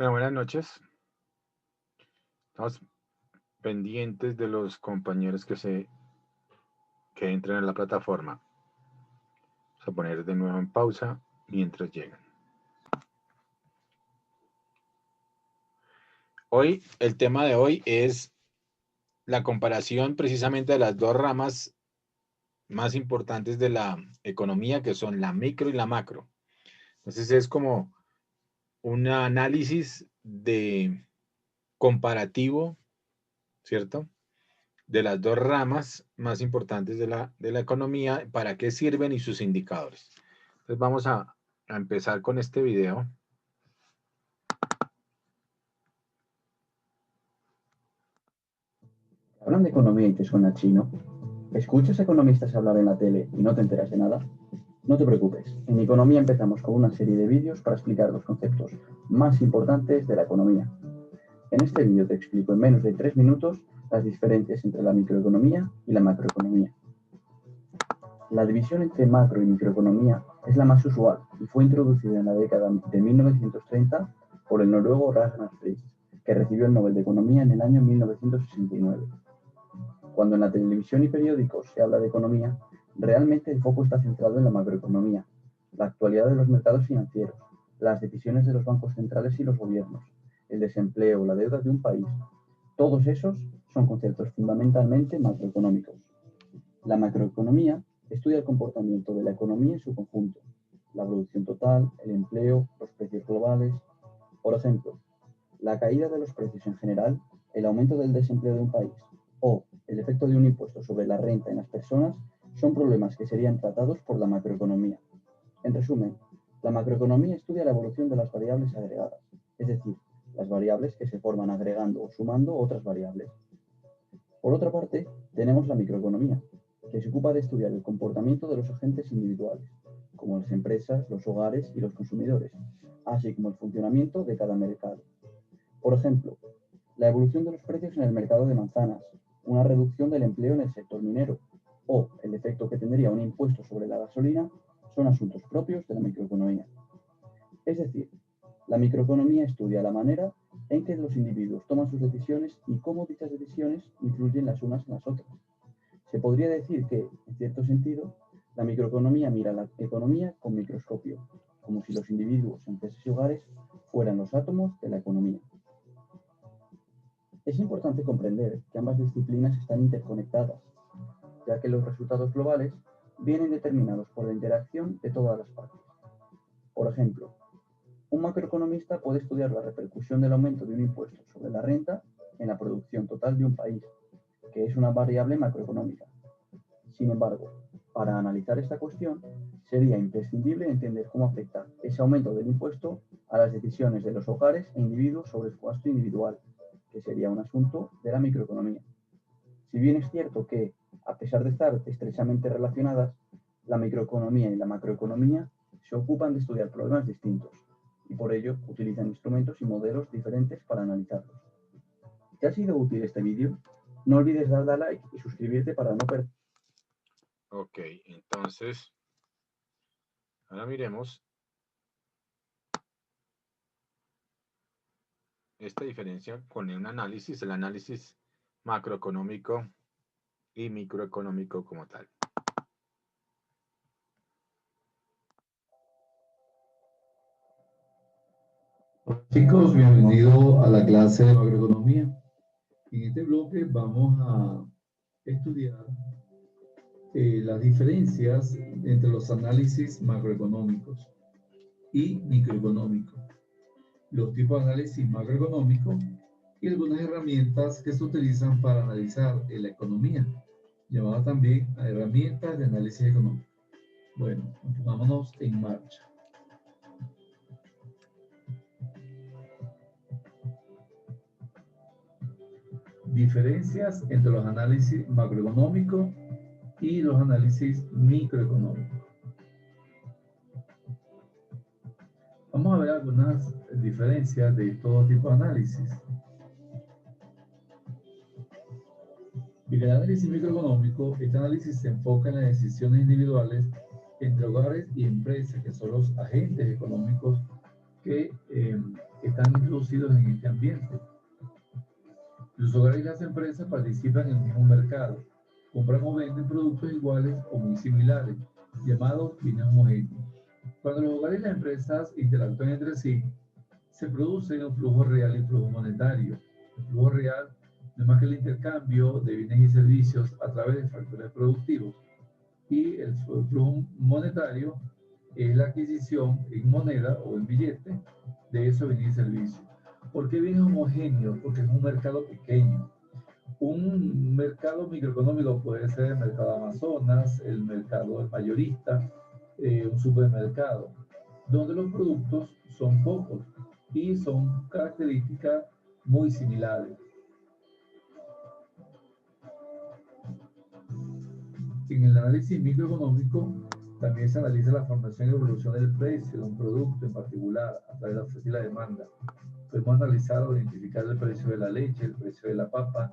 Bueno, buenas noches. Estamos pendientes de los compañeros que entren a la plataforma. Vamos a poner de nuevo en pausa mientras llegan. Hoy, el tema de hoy es la comparación precisamente de las dos ramas más importantes de la economía, que son la micro y la macro. Entonces es como un análisis de comparativo, ¿cierto?, de las dos ramas más importantes de la economía, para qué sirven y sus indicadores. Entonces vamos a empezar con este video. ¿Hablan de economía y te suena chino? ¿Escuchas economistas hablar en la tele y no te enteras de nada? No te preocupes, en Economía empezamos con una serie de vídeos para explicar los conceptos más importantes de la economía. En este vídeo te explico en menos de 3 minutos las diferencias entre la microeconomía y la macroeconomía. La división entre macro y microeconomía es la más usual y fue introducida en la década de 1930 por el noruego Ragnar Frisch, que recibió el Nobel de Economía en el año 1969. Cuando en la televisión y periódicos se habla de economía, realmente el foco está centrado en la macroeconomía, la actualidad de los mercados financieros, las decisiones de los bancos centrales y los gobiernos, el desempleo, la deuda de un país. Todos esos son conceptos fundamentalmente macroeconómicos. La macroeconomía estudia el comportamiento de la economía en su conjunto, la producción total, el empleo, los precios globales. Por ejemplo, la caída de los precios en general, el aumento del desempleo de un país o el efecto de un impuesto sobre la renta en las personas son problemas que serían tratados por la macroeconomía. En resumen, la macroeconomía estudia la evolución de las variables agregadas, es decir, las variables que se forman agregando o sumando otras variables. Por otra parte, tenemos la microeconomía, que se ocupa de estudiar el comportamiento de los agentes individuales, como las empresas, los hogares y los consumidores, así como el funcionamiento de cada mercado. Por ejemplo, la evolución de los precios en el mercado de manzanas, una reducción del empleo en el sector minero o el efecto que tendría un impuesto sobre la gasolina son asuntos propios de la microeconomía. Es decir, la microeconomía estudia la manera en que los individuos toman sus decisiones y cómo dichas decisiones influyen las unas en las otras. Se podría decir que, en cierto sentido, la microeconomía mira la economía con microscopio, como si los individuos, empresas y hogares fueran los átomos de la economía. Es importante comprender que ambas disciplinas están interconectadas, ya que los resultados globales vienen determinados por la interacción de todas las partes. Por ejemplo, un macroeconomista puede estudiar la repercusión del aumento de un impuesto sobre la renta en la producción total de un país, que es una variable macroeconómica. Sin embargo, para analizar esta cuestión, sería imprescindible entender cómo afecta ese aumento del impuesto a las decisiones de los hogares e individuos sobre su gasto individual, que sería un asunto de la microeconomía. Si bien es cierto que, a pesar de estar estrechamente relacionadas, la microeconomía y la macroeconomía se ocupan de estudiar problemas distintos y por ello utilizan instrumentos y modelos diferentes para analizarlos. ¿Te ha sido útil este vídeo? No olvides darle a like y suscribirte para no perder. Ok, entonces, ahora miremos esta diferencia con un análisis, el análisis macroeconómico y microeconómico como tal. Chicos, bienvenidos a la clase de macroeconomía. En este bloque vamos a estudiar las diferencias entre los análisis macroeconómicos y microeconómicos, los tipos de análisis macroeconómico y algunas herramientas que se utilizan para analizar la economía, llamadas también a herramientas de análisis económico. Bueno, vámonos en marcha. Diferencias entre los análisis macroeconómicos y los análisis microeconómicos. Vamos a ver algunas diferencias de todo tipo de análisis. En el análisis microeconómico, este análisis se enfoca en las decisiones individuales entre hogares y empresas, que son los agentes económicos que están están introducidos en este ambiente. Los hogares y las empresas participan en el mismo mercado, compran o venden productos iguales o muy similares, llamados bienes homogéneos. Cuando los hogares y las empresas interactúan entre sí, se produce un flujo real y un flujo monetario. El flujo real no es más que el intercambio de bienes y servicios a través de factores productivos. Y el flujo monetario es la adquisición en moneda o en billete de esos bienes y servicios. ¿Por qué bienes homogéneos? Porque es un mercado pequeño. Un mercado microeconómico puede ser el mercado Amazonas, el mercado mayorista, un supermercado, donde los productos son pocos y son características muy similares. En el análisis microeconómico también se analiza la formación y evolución del precio de un producto en particular a través de la oferta y la demanda. Podemos analizar o identificar el precio de la leche, el precio de la papa,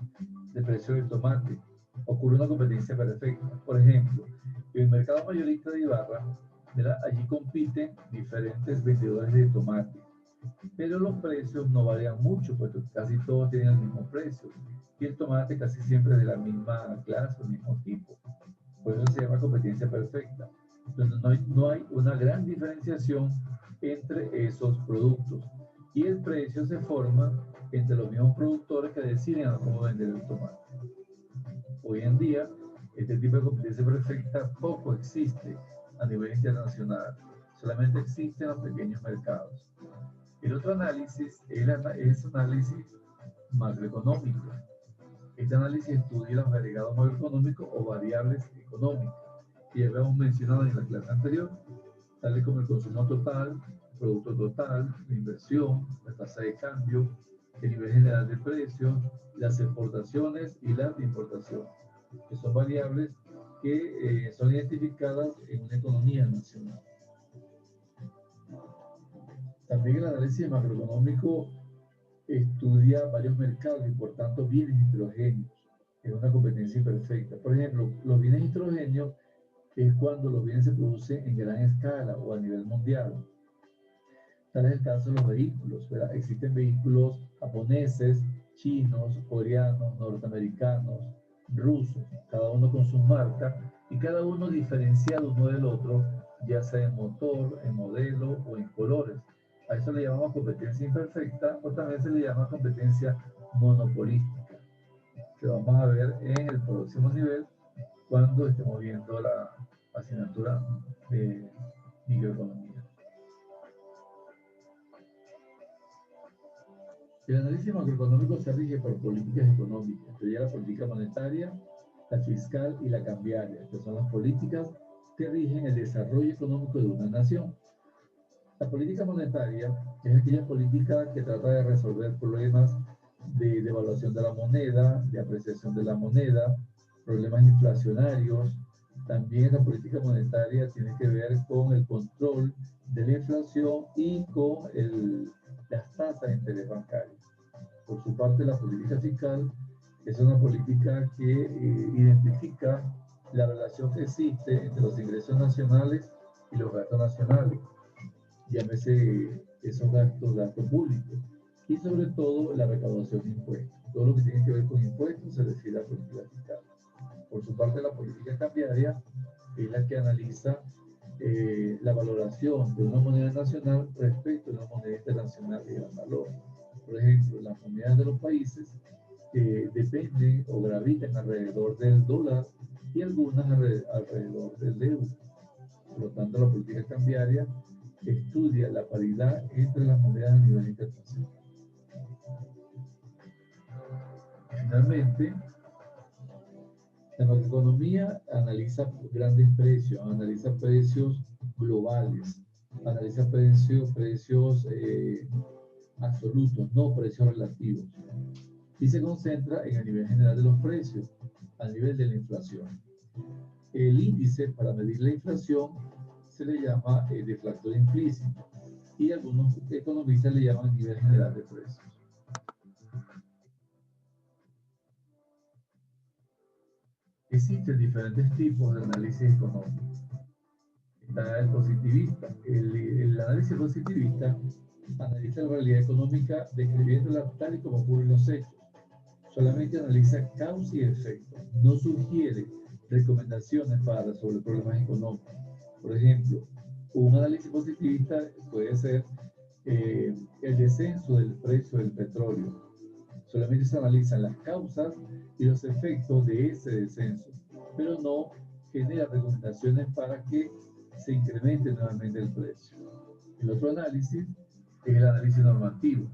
el precio del tomate. Ocurre una competencia perfecta. Por ejemplo, en el mercado mayorista de Ibarra, allí compiten diferentes vendedores de tomate, pero los precios no varían mucho, porque casi todos tienen el mismo precio. Y el tomate casi siempre es de la misma clase, el mismo tipo. Por eso se llama competencia perfecta. Entonces no hay una gran diferenciación entre esos productos. Y el precio se forma entre los mismos productores que deciden cómo vender el tomate. Hoy en día, este tipo de competencia perfecta poco existe a nivel internacional. Solamente existe en los pequeños mercados. El otro análisis es análisis macroeconómico. Este análisis estudia los agregados macroeconómicos o variables económicas que ya habíamos mencionado en la clase anterior, tales como el consumo total, el producto total, la inversión, la tasa de cambio, el nivel general de precios, las exportaciones y las importaciones, que son variables que son identificadas en una economía nacional. También el análisis macroeconómico estudia varios mercados y por tanto bienes heterogéneos. Es una competencia imperfecta. Por ejemplo, los bienes heterogéneos es cuando los bienes se producen en gran escala o a nivel mundial. Tal es el caso de los vehículos, ¿verdad? Existen vehículos japoneses, chinos, coreanos, norteamericanos, rusos, cada uno con sus marcas y cada uno diferenciado uno del otro, ya sea en motor, en modelo o en colores. A eso le llamamos competencia imperfecta o también se le llama competencia monopolística, que vamos a ver en el próximo nivel cuando estemos viendo la asignatura de microeconomía. El análisis macroeconómico se rige por políticas económicas, entre ellas la política monetaria, la fiscal y la cambiaria, que son las políticas que rigen el desarrollo económico de una nación. La política monetaria es aquella política que trata de resolver problemas de devaluación de la moneda, de apreciación de la moneda, problemas inflacionarios. También la política monetaria tiene que ver con el control de la inflación y con las tasas de interés bancario. Por su parte, la política fiscal es una política que identifica la relación que existe entre los ingresos nacionales y los gastos nacionales. Llámese esos gastos públicos. Y sobre todo la recaudación de impuestos. Todo lo que tiene que ver con impuestos se refiere a política fiscal. Por su parte, la política cambiaria es la que analiza la valoración de una moneda nacional respecto a una moneda internacional de gran valor. Por ejemplo, las monedas de los países dependen o gravitan alrededor del dólar y algunas alrededor del euro. Por lo tanto, la política cambiaria estudia la paridad entre las monedas a nivel internacional. Finalmente, la macroeconomía analiza grandes precios, analiza precios globales, analiza precios absolutos, no precios relativos. Y se concentra en el nivel general de los precios, al nivel de la inflación. El índice para medir la inflación se le llama deflactor implícito y algunos economistas le llaman nivel general de precios. Existen diferentes tipos de análisis económico. Está el positivista. El análisis positivista analiza la realidad económica describiéndola tal y como ocurren los hechos. Solamente analiza causa y efecto. No sugiere recomendaciones para resolver problemas económicos. Por ejemplo, un análisis positivista puede ser el descenso del precio del petróleo. Solamente se analizan las causas y los efectos de ese descenso, pero no genera recomendaciones para que se incremente nuevamente el precio. El otro análisis es el análisis normativo.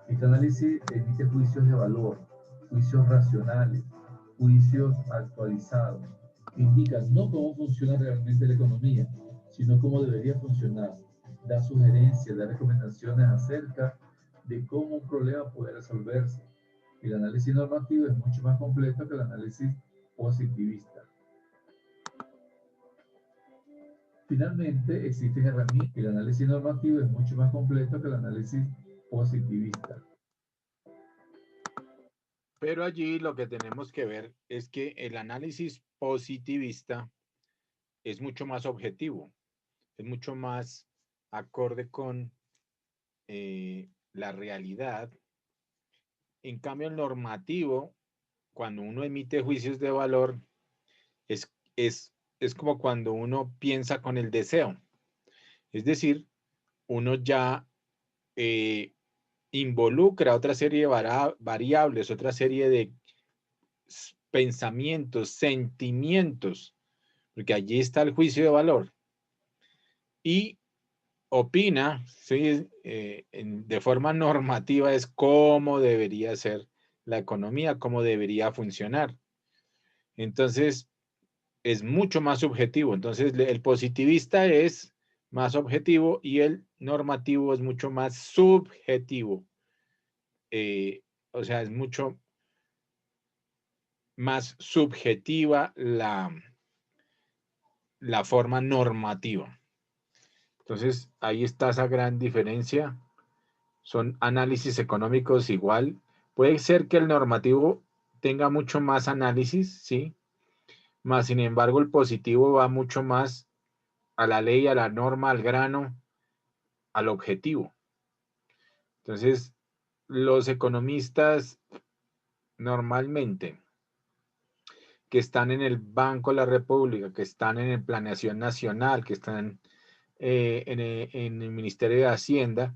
Este análisis emite juicios de valor, juicios racionales, juicios actualizados. Indican no cómo funciona realmente la economía, sino cómo debería funcionar. Da sugerencias, da recomendaciones acerca de cómo un problema puede resolverse. El análisis normativo es mucho más completo que el análisis positivista. Finalmente, existen herramientas. El análisis normativo es mucho más completo que el análisis positivista. Pero allí lo que tenemos que ver es que el análisis positivista es mucho más objetivo, es mucho más acorde con la realidad. En cambio, el normativo, cuando uno emite juicios de valor, es, es como cuando uno piensa con el deseo. Es decir, uno ya involucra otra serie de variables, otra serie de pensamientos, sentimientos, porque allí está el juicio de valor. Y opina, ¿sí? De forma normativa es cómo debería ser la economía, cómo debería funcionar. Entonces, es mucho más subjetivo. Entonces, el positivista es más objetivo y el normativo es mucho más subjetivo. O sea, es mucho más subjetiva la forma normativa. Entonces, ahí está esa gran diferencia. Son análisis económicos igual. Puede ser que el normativo tenga mucho más análisis, sí, más sin embargo el positivo va mucho más a la ley, a la norma, al grano, al objetivo. Entonces, los economistas normalmente que están en el Banco de la República, que están en Planeación Nacional, que están en el Ministerio de Hacienda,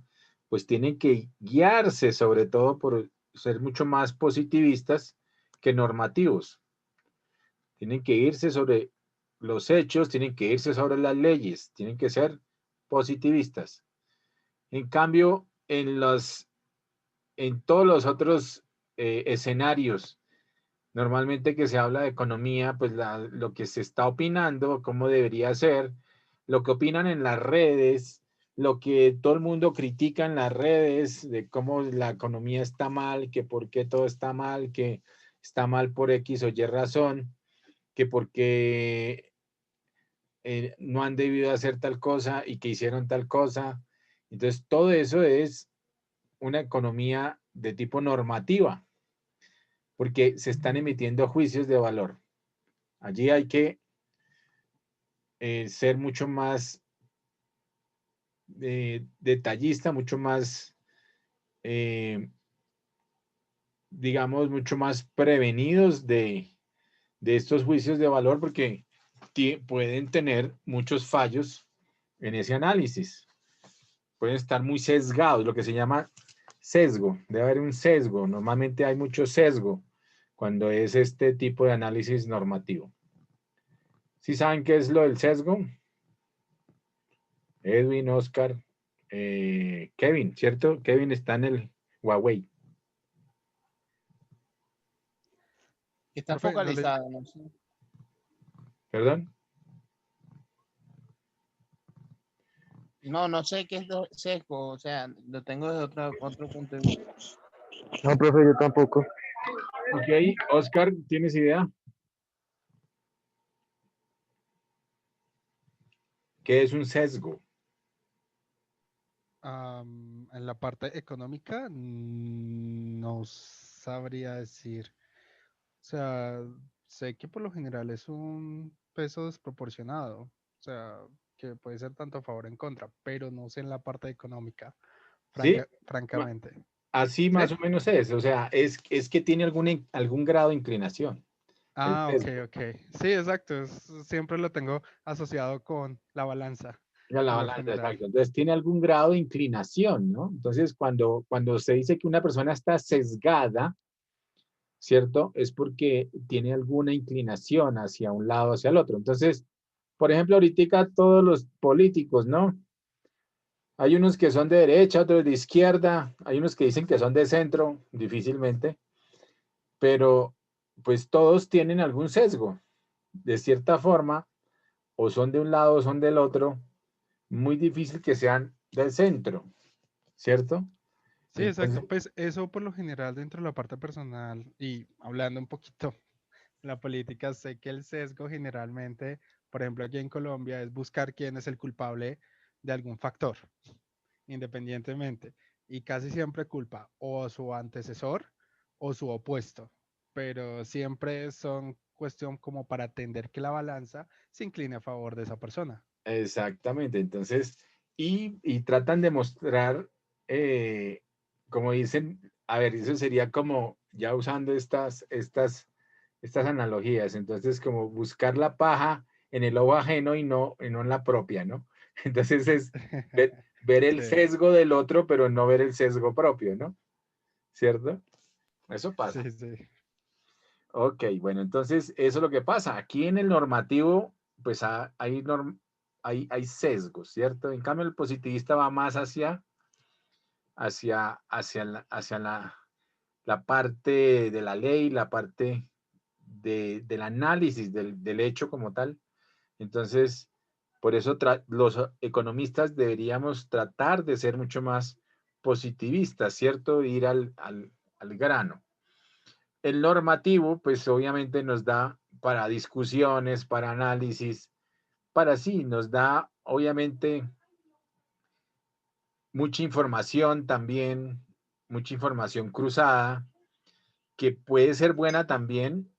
pues tienen que guiarse sobre todo por ser mucho más positivistas que normativos. Tienen que irse sobre los hechos, tienen que irse sobre las leyes, tienen que ser positivistas. En cambio, en todos los otros escenarios, normalmente que se habla de economía, pues lo que se está opinando, cómo debería ser, lo que opinan en las redes, lo que todo el mundo critica en las redes, de cómo la economía está mal, que por qué todo está mal, que está mal por X o Y razón, que porque no han debido hacer tal cosa y que hicieron tal cosa. Entonces, todo eso es una economía de tipo normativa, porque se están emitiendo juicios de valor. Allí hay que ser mucho más detallista, mucho más, digamos, mucho más prevenidos de estos juicios de valor, porque pueden tener muchos fallos en ese análisis. Pueden estar muy sesgados, lo que se llama sesgo. Debe haber un sesgo. Normalmente hay mucho sesgo cuando es este tipo de análisis normativo. ¿Sí saben qué es lo del sesgo? Edwin, Oscar, Kevin, ¿cierto? Kevin está en el Huawei. Está Profe, no le... focalizado, no sé. ¿Perdón? No, no sé qué es lo sesgo, o sea, lo tengo desde otro punto de vista. No, profe, yo tampoco. Ok, Oscar, ¿tienes idea? ¿Qué es un sesgo? En la parte económica, no sabría decir. O sea, sé que por lo general es un peso desproporcionado. O sea, que puede ser tanto a favor o en contra, pero no sé en la parte económica. ¿sí? francamente. Así ¿Sí? más o menos es, o sea, es que tiene algún grado de inclinación, el Ah, ok, sesgo. ok. Sí, exacto. Siempre lo tengo asociado con la balanza, Ya la por lo balanza, general. exacto. Entonces tiene algún grado de inclinación, ¿no? Entonces cuando se dice que una persona está sesgada, ¿cierto? Es porque tiene alguna inclinación hacia un lado o hacia el otro. Entonces, por ejemplo, ahorita todos los políticos, ¿no? Hay unos que son de derecha, otros de izquierda, hay unos que dicen que son de centro, difícilmente, pero pues todos tienen algún sesgo. De cierta forma, o son de un lado o son del otro, muy difícil que sean del centro, ¿cierto? Sí, Entonces, exacto. Pues eso por lo general dentro de la parte personal y hablando un poquito de la política, sé que el sesgo generalmente, por ejemplo, aquí en Colombia, es buscar quién es el culpable de algún factor, independientemente. Y casi siempre culpa o a su antecesor o su opuesto, pero siempre son cuestión como para atender que la balanza se incline a favor de esa persona. exactamente, entonces, y tratan de mostrar, eh, como dicen, a ver, eso sería como ya usando estas analogías, entonces como buscar la paja en el ojo ajeno y no en la propia, ¿no? Entonces es ver el Sí, sesgo del otro, pero no ver el sesgo propio, ¿no? ¿Cierto? Eso pasa. sí, sí. Ok, bueno, entonces eso es lo que pasa. Aquí en el normativo, pues hay sesgos, ¿cierto? En cambio, el positivista va más hacia la parte de la ley, la parte del análisis del hecho como tal. Entonces, por eso los economistas deberíamos tratar de ser mucho más positivistas, ¿cierto? Ir al grano. El normativo, pues obviamente nos da para discusiones, para análisis, para sí, nos da obviamente mucha información también, mucha información cruzada, que puede ser buena también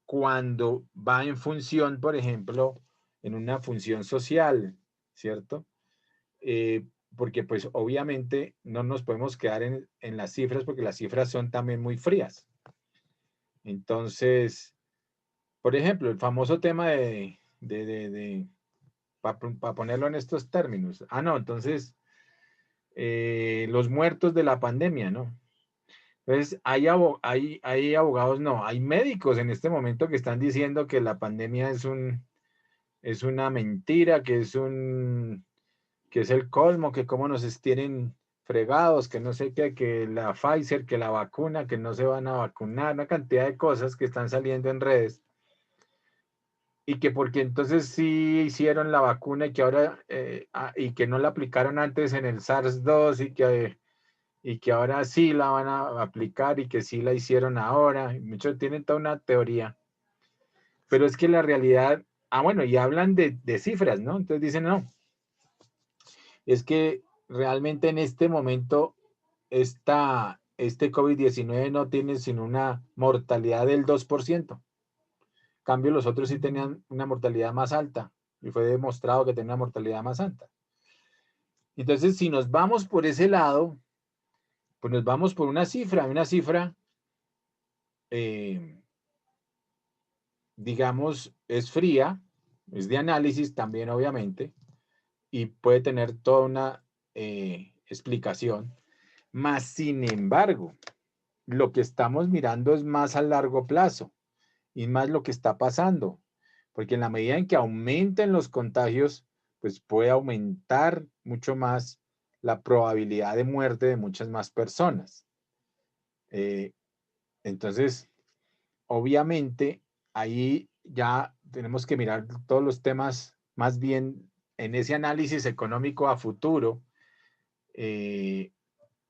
cuando va en función, por ejemplo, en una función social, ¿cierto? Porque pues obviamente no nos podemos quedar en las cifras porque las cifras son también muy frías. Entonces, por ejemplo, el famoso tema para ponerlo en estos términos. No, entonces, los muertos de la pandemia, ¿no? Entonces, hay abogados, no, hay médicos en este momento que están diciendo que la pandemia es una mentira, que es el colmo, que cómo nos tienen fregados, que no sé qué, que la Pfizer, que la vacuna, que no se van a vacunar, una cantidad de cosas que están saliendo en redes y que porque entonces sí hicieron la vacuna y que ahora y que no la aplicaron antes en el SARS-2 y que ahora sí la van a aplicar y que sí la hicieron ahora. Muchos tienen toda una teoría, pero es que la realidad, bueno, y hablan de cifras, ¿no? Entonces dicen, no, es que realmente en este momento este COVID-19 no tiene sino una mortalidad del 2%. Cambio, los otros sí tenían una mortalidad más alta y fue demostrado que tenía una mortalidad más alta. Entonces, si nos vamos por ese lado, pues nos vamos por una cifra, eh, digamos, es fría, es de análisis también, obviamente, y puede tener toda una explicación. Más sin embargo, lo que estamos mirando es más a largo plazo y más lo que está pasando, porque en la medida en que aumenten los contagios, pues puede aumentar mucho más la probabilidad de muerte de muchas más personas. Eh, entonces, obviamente, ahí ya tenemos que mirar todos los temas más bien en ese análisis económico a futuro. eh,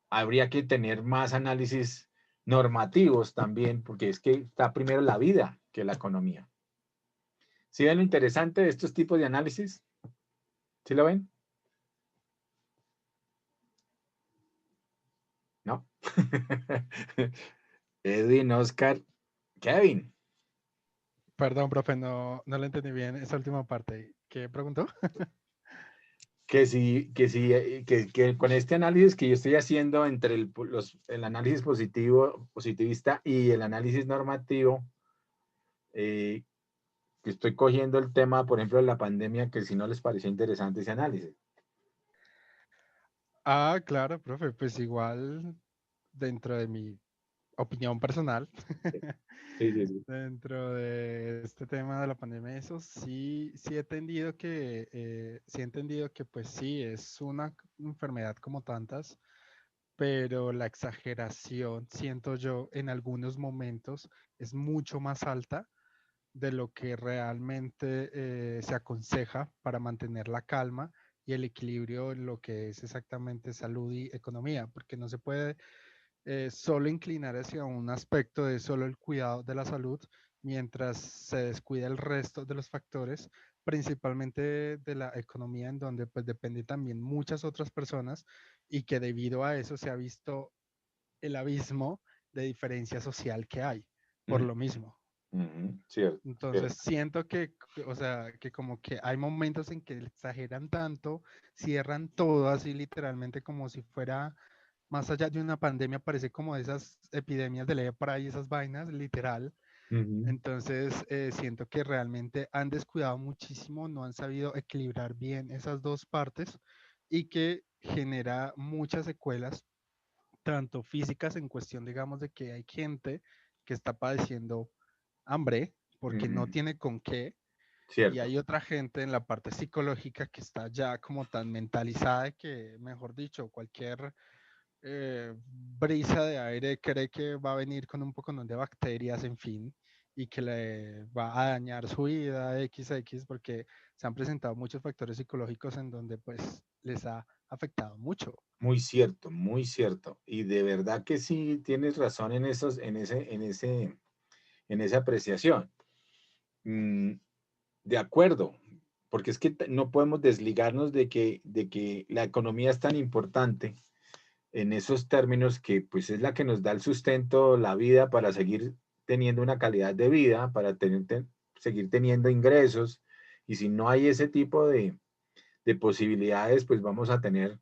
Habría que tener más análisis normativos también, porque es que está primero la vida que la economía. ¿Sí ven lo interesante de estos tipos de análisis? ¿Sí lo ven? ¿No? Edwin, Oscar, Kevin. Perdón, profe, no le entendí bien esa última parte. ¿Qué preguntó? que con este análisis que yo estoy haciendo entre el análisis positivista y el análisis normativo, que estoy cogiendo el tema, por ejemplo, de la pandemia, que si no les pareció interesante ese análisis. Ah, claro, profe, pues igual dentro de mi opinión personal, Sí, sí, sí. dentro de este tema de la pandemia, eso sí he entendido que pues sí, es una enfermedad como tantas, pero la exageración, siento yo, en algunos momentos es mucho más alta de lo que realmente se aconseja para mantener la calma y el equilibrio en lo que es exactamente salud y economía, porque no se puede solo inclinar hacia un aspecto de solo el cuidado de la salud, mientras se descuida el resto de los factores, principalmente de la economía, en donde pues depende también muchas otras personas y que debido a eso se ha visto el abismo de diferencia social que hay, por Ujú, lo mismo. ujú, cierto, Entonces cierto. siento o sea, que como que hay momentos en que exageran tanto, cierran todo así literalmente como si fuera más allá de una pandemia, parece como esas epidemias de lepra y esas vainas, literal. Ujú, Entonces siento que realmente han descuidado muchísimo, no han sabido equilibrar bien esas dos partes y que genera muchas secuelas, tanto físicas en cuestión, digamos, de que hay gente que está padeciendo hambre porque no ujú, tiene con qué, y cierto. hay otra gente en la parte psicológica que está ya como tan mentalizada de que, mejor dicho, cualquier brisa de aire cree que va a venir con un poco de bacterias, en fin, y que le va a dañar su vida XX porque se han presentado muchos factores psicológicos en donde pues les ha afectado mucho. Muy cierto, muy cierto. Y de verdad que sí tienes razón en esa apreciación. Mm, de acuerdo, porque es que no podemos desligarnos de que la economía es tan importante en esos términos que pues es la que nos da el sustento, la vida para seguir teniendo una calidad de vida, para seguir teniendo ingresos. Y si no hay ese tipo de posibilidades, pues vamos a tener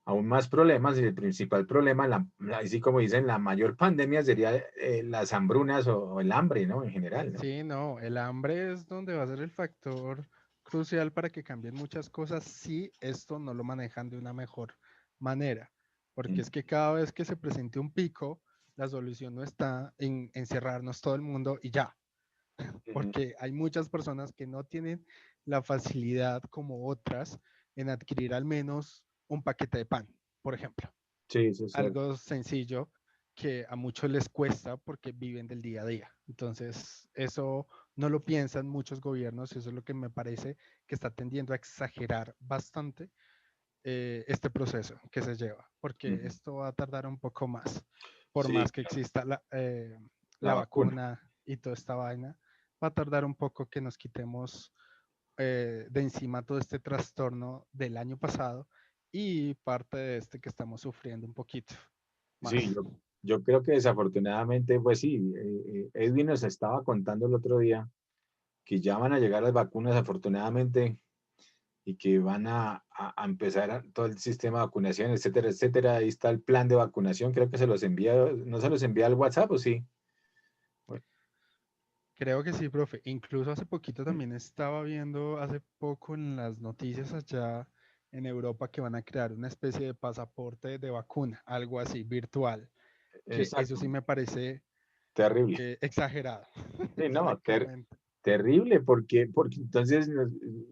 aún más problemas y el principal problema, así como dicen, la mayor pandemia sería las hambrunas o el hambre, ¿no? En general, ¿no? Sí, no, el hambre es donde va a ser el factor crucial para que cambien muchas cosas si esto no lo manejan de una mejor manera. Porque es que cada vez que se presente un pico, la solución no está en encerrarnos todo el mundo y ya, Ujú. porque hay muchas personas que no tienen la facilidad como otras en adquirir al menos un paquete de pan, por ejemplo. Sí, eso es cierto. Algo sencillo que a muchos les cuesta porque viven del día a día. Entonces, eso no lo piensan muchos gobiernos y eso es lo que me parece que está tendiendo a exagerar bastante este proceso que se lleva, porque Ujú. esto va a tardar un poco más, por Sí, más que exista la la vacuna. vacuna y toda esta vaina, va a tardar un poco que nos quitemos de encima todo este trastorno del año pasado y parte de este que estamos sufriendo un poquito Sí, más. yo creo que desafortunadamente, pues sí, Edwin nos estaba contando el otro día que ya van a llegar las vacunas, afortunadamente, y que van a empezar todo el sistema de vacunación, etcétera, etcétera. Ahí está el plan de vacunación, creo que se los envía, no se los envía al WhatsApp, ¿o sí? Creo que sí, profe. Incluso hace poquito también estaba viendo, hace poco en las noticias allá en Europa, que van a crear una especie de pasaporte de vacuna, algo así, virtual, que eso Exacto, sí me parece terrible. exagerado. Sí, no, Exactamente. terrible, porque entonces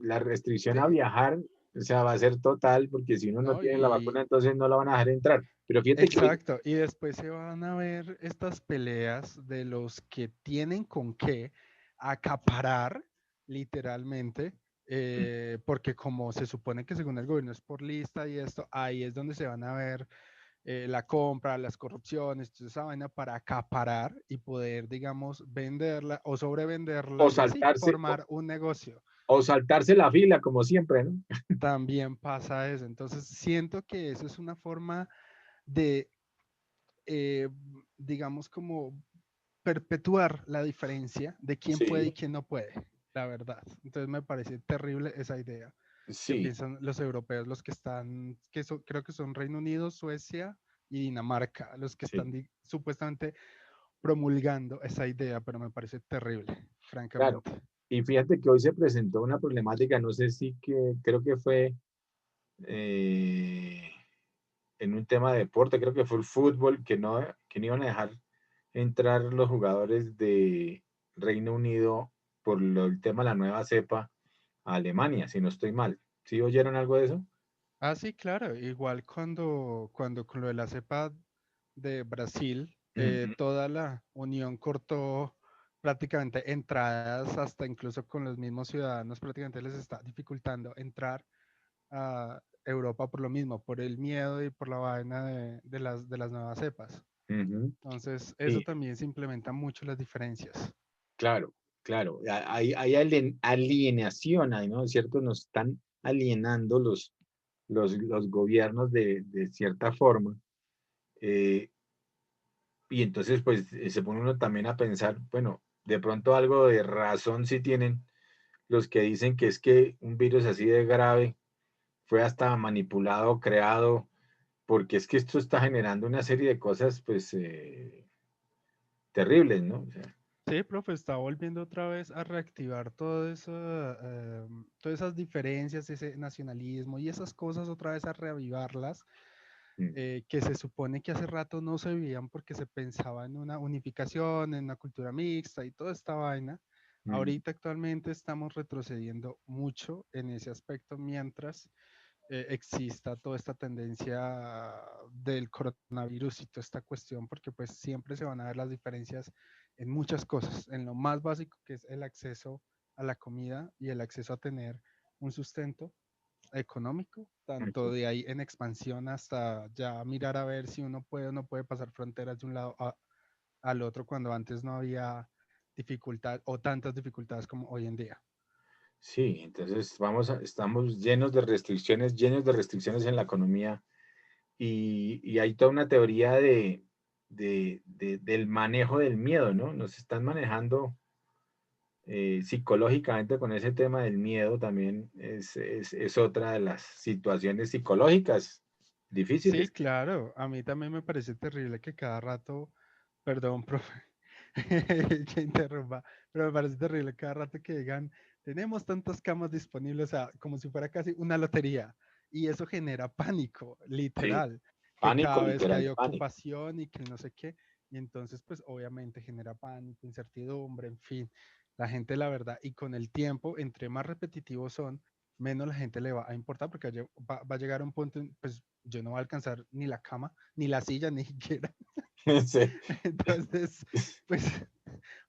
la restricción a De, viajar, o sea, va a ser total, porque si uno no ¿no? tiene la Y vacuna, entonces no la van a dejar entrar. Pero fíjate que exacto. Y después se van a ver estas peleas de los que tienen con qué acaparar, literalmente, porque como se supone que según el gobierno es por lista y esto, ahí es donde se van a ver la compra, las corrupciones, toda esa vaina para acaparar y poder, digamos, venderla o o sobrevenderla y así saltarse, formar un negocio. o saltarse la fila, como siempre, ¿no? También pasa eso. Entonces, siento que eso es una forma de, eh, digamos, como perpetuar la diferencia de quién puede y Sí, quién no puede, la verdad. Entonces, me parece terrible esa idea. qué Sí, piensan los europeos, los que están, creo que son Reino Unido, Suecia y Dinamarca, los que están sí, supuestamente promulgando esa idea, pero me parece terrible, claro. francamente. Y fíjate que hoy se presentó una problemática, no sé si que, creo que fue eh, en un tema de deporte, creo que fue el fútbol, que no iban a dejar entrar los jugadores de Reino Unido por el tema de la nueva cepa a Alemania, si no estoy mal. ¿Sí oyeron algo de eso? Ah, sí, claro, igual cuando con lo de la cepa de Brasil, Ujú, toda la Unión cortó prácticamente entradas, hasta incluso con los mismos ciudadanos, prácticamente les está dificultando entrar a Europa por lo mismo, por el miedo y por la vaina de las nuevas cepas. ujú. Entonces, eso Sí, también se implementa mucho las diferencias. claro, claro. Hay alienación ahí, ¿no? Es cierto, nos están alienando los gobiernos de cierta forma. eh, y entonces, pues, se pone uno también a pensar, bueno, de pronto algo de razón sí tienen los que dicen que es que un virus así de grave fue hasta manipulado, creado, porque es que esto está generando una serie de cosas, pues, terribles, ¿no? O sea, Sí, profe, está volviendo otra vez a reactivar todo eso, todas esas diferencias, ese nacionalismo y esas cosas otra vez a reavivarlas, mm, que se supone que hace rato no se veían porque se pensaba en una unificación, en una cultura mixta y toda esta vaina. mm, Ahorita actualmente estamos retrocediendo mucho en ese aspecto mientras exista toda esta tendencia del coronavirus y toda esta cuestión, porque pues siempre se van a ver las diferencias en muchas cosas, en lo más básico que es el acceso a la comida y el acceso a tener un sustento económico, tanto eso. de ahí en expansión hasta ya mirar a ver si uno puede o no puede pasar fronteras de un lado al otro cuando antes no había dificultad o tantas dificultades como hoy en día. Sí, entonces estamos llenos de restricciones en la economía y hay toda una teoría del manejo del miedo, ¿no? Nos están manejando psicológicamente con ese tema del miedo también es otra de las situaciones psicológicas Sí, difíciles. claro, a mí también me parece terrible que cada rato, perdón, profe, que interrumpa, pero me parece terrible cada rato que digan, tenemos tantas camas disponibles, o sea, como si fuera casi una lotería, y eso genera pánico, Sí, literal, que pánico, cada vez que literal, hay pánico. ocupación y que no sé qué, y entonces pues obviamente genera pánico, incertidumbre, en fin, la gente la verdad, y con el tiempo, entre más repetitivos son, menos la gente le va a importar porque va a llegar a un punto, pues yo no voy a alcanzar ni la cama, ni la silla, ni siquiera. Sí, Entonces, pues,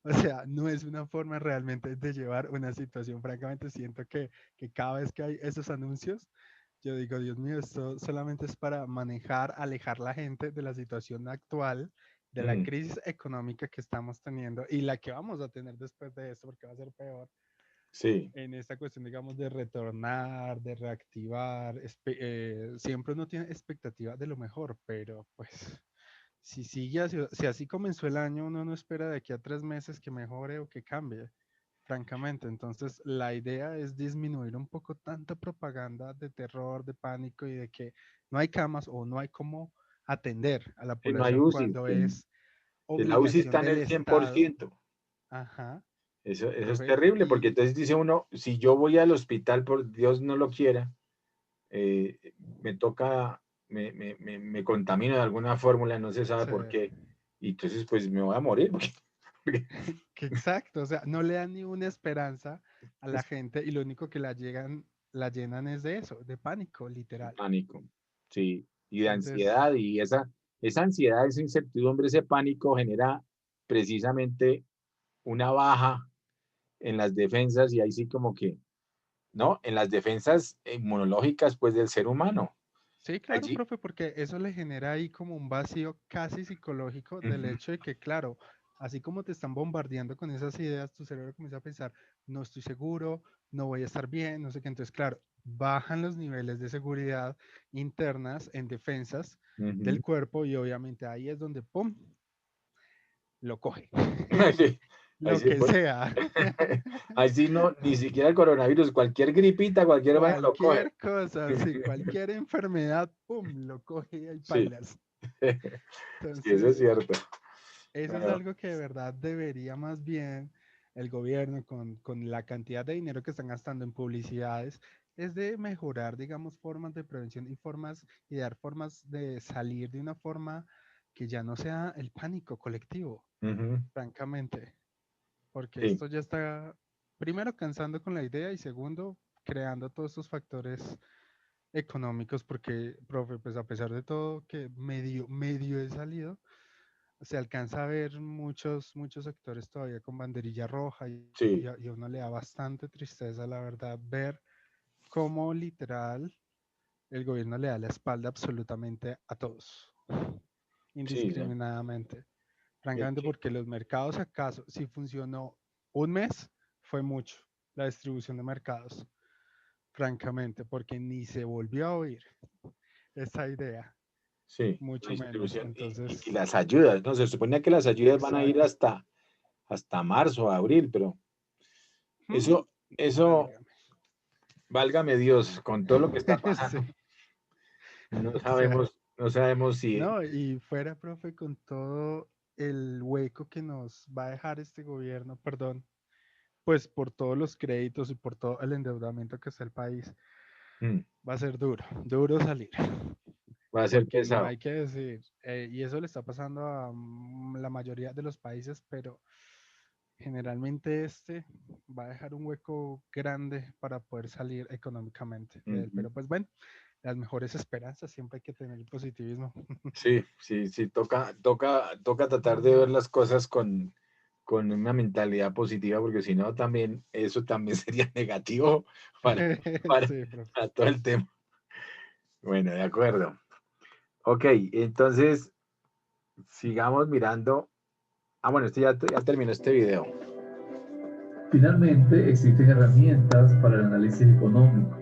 o sea, no es una forma realmente de llevar una situación. Francamente, siento que cada vez que hay esos anuncios, yo digo, Dios mío, esto solamente es para manejar, alejar la gente de la situación actual, de la mm, crisis económica que estamos teniendo y la que vamos a tener después de esto, porque va a ser peor sí. en esta cuestión, digamos, de retornar, de reactivar. Siempre uno tiene expectativas de lo mejor, pero pues si sigue así, si así comenzó el año, uno no espera de aquí a 3 meses que mejore o que cambie, francamente. Entonces, la idea es disminuir un poco tanta propaganda de terror, de pánico y de que no hay camas o no hay cómo atender a la Sí, no hay población UCI, cuando es que la UCI obligación está en del el Estado. 100%. Ajá, Eso es profe, terrible, porque y entonces dice uno, si yo voy al hospital, por Dios no lo quiera, eh, me toca, me contamino de alguna fórmula, no se sabe por qué, y entonces pues me voy a morir. Porque que exacto, o sea, no le dan ni una esperanza a la gente y lo único que la llenan es de eso, de pánico, literal. pánico, sí, y de Entonces, ansiedad, y esa ansiedad, esa incertidumbre, ese pánico genera precisamente una baja en las defensas, y ahí sí como que, ¿no? En las defensas inmunológicas, pues, del ser humano. sí, claro, Allí, profe, porque eso le genera ahí como un vacío casi psicológico del ujú, hecho de que, claro, así como te están bombardeando con esas ideas, tu cerebro comienza a pensar, no estoy seguro, no voy a estar bien, no sé qué. Entonces, claro, bajan los niveles de seguridad internas en defensas ujú. del cuerpo y obviamente ahí es donde, ¡pum!, lo coge. Lo sí, que sea. ahí sí no, ni siquiera el coronavirus, cualquier gripita, cualquier vaina lo coge. Cualquier cosa, sí, cualquier enfermedad, pum, lo coge y ahí Sí, pailas. sí, eso es Entonces, cierto. eso es Bueno, algo que de verdad debería más bien el gobierno con la cantidad de dinero que están gastando en publicidades, es de mejorar, digamos, formas de prevención y formas y dar formas de salir de una forma que ya no sea el pánico colectivo, ujú, francamente, porque sí, esto ya está, primero, cansando con la idea y segundo, creando todos estos factores económicos, porque, profe, pues a pesar de todo que medio he salido, se alcanza a ver muchos sectores todavía con banderilla roja sí, y a uno le da bastante tristeza, la verdad, ver cómo literal el gobierno le da la espalda absolutamente a todos, sí, sí. indiscriminadamente. Es Francamente, que- porque los mercados, acaso, si funcionó un mes, fue mucho la distribución de mercados, francamente, porque ni se volvió a oír esa idea, sí, la mucho menos. distribución y Entonces, las ayudas, ¿no? Se suponía que las ayudas van a ir exacto. hasta marzo, abril, pero Hmm, eso, válgame. válgame Dios, con todo lo que está Sí, pasando, no o sea, sabemos, no sabemos si, no, y fuera, profe, con todo el hueco que nos va a dejar este gobierno, perdón, pues por todos los créditos y por todo el endeudamiento que está el país, mm, va a ser duro, duro salir, va a ser porque no pesado. hay que decir, y eso le está pasando a la mayoría de los países, pero generalmente este va a dejar un hueco grande para poder salir económicamente de él. Ujú. Pero pues bueno, las mejores esperanzas, siempre hay que tener el positivismo. Sí, sí, sí, toca tratar de ver las cosas con una mentalidad positiva, porque si no, también, eso también sería negativo para, para, Sí, profe. para todo el tema. Bueno, de acuerdo. Ok, entonces, sigamos mirando. Ah, bueno, ya terminó este video. Finalmente, existen herramientas para el análisis económico.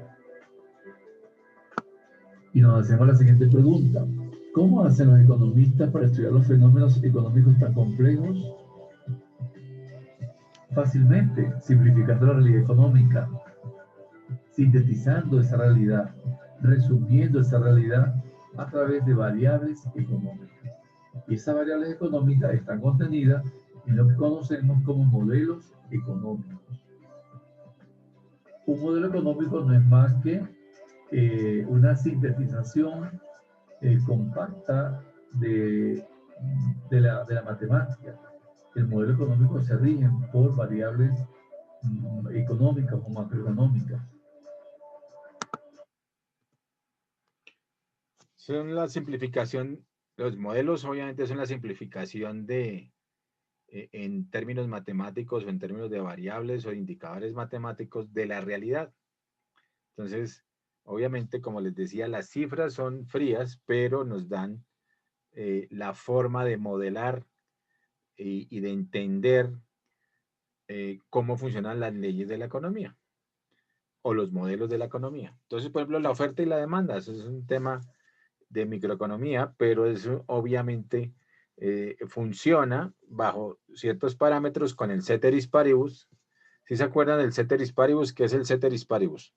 Y nos hacemos la siguiente pregunta. ¿Cómo hacen los economistas para estudiar los fenómenos económicos tan complejos? Fácilmente, simplificando la realidad económica, sintetizando esa realidad, resumiendo esa realidad a través de variables económicas. Y esas variables económicas están contenidas en lo que conocemos como modelos económicos. Un modelo económico no es más que una sintetización compacta de la matemática. El modelo económico se rige por variables económicas o macroeconómicas. Son la simplificación, los modelos obviamente son la simplificación en términos matemáticos o en términos de variables o indicadores matemáticos de la realidad. Entonces, obviamente, como les decía, las cifras son frías, pero nos dan la forma de modelar y de entender cómo funcionan las leyes de la economía o los modelos de la economía. Entonces, por ejemplo, la oferta y la demanda, eso es un tema de microeconomía, pero eso obviamente funciona bajo ciertos parámetros con el ceteris paribus. ¿Sí se acuerdan del ceteris paribus? ¿Qué es el ceteris paribus?